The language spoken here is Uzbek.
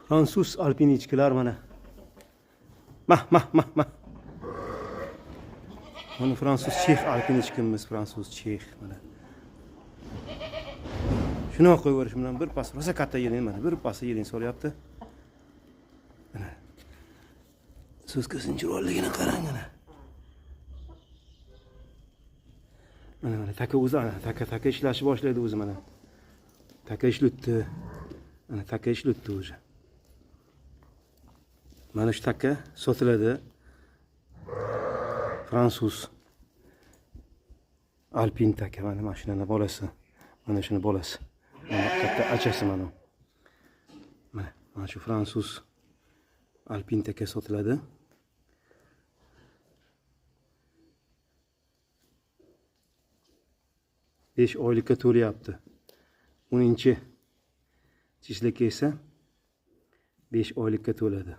Fransuz alpinichkalar mana. Mah. Mana fransuz chex alpinichkamiz, fransuz chex mana. Shuni qo'yib yuborish bilan bir pas rosa katta yelin mana, bir pasda yelin solyapti. Mana. So'zga sinchirolligini qarang mana. Mana taka o'zi ana, taka ishlashni boshlaydi o'zi mana. Taka ishlatdi. Mana taka ishlatdi o'zi. Mana shu taka sotiladi. Fransuz alpin taka mana mashinani bolasi. Mana shuni bolasi. Mana katta achasi mana. Mana shu fransuz alpin taka sotiladi. Besh oylikka to'layapti. 10-chi chishlikka esa 5 oylikka to'ladi.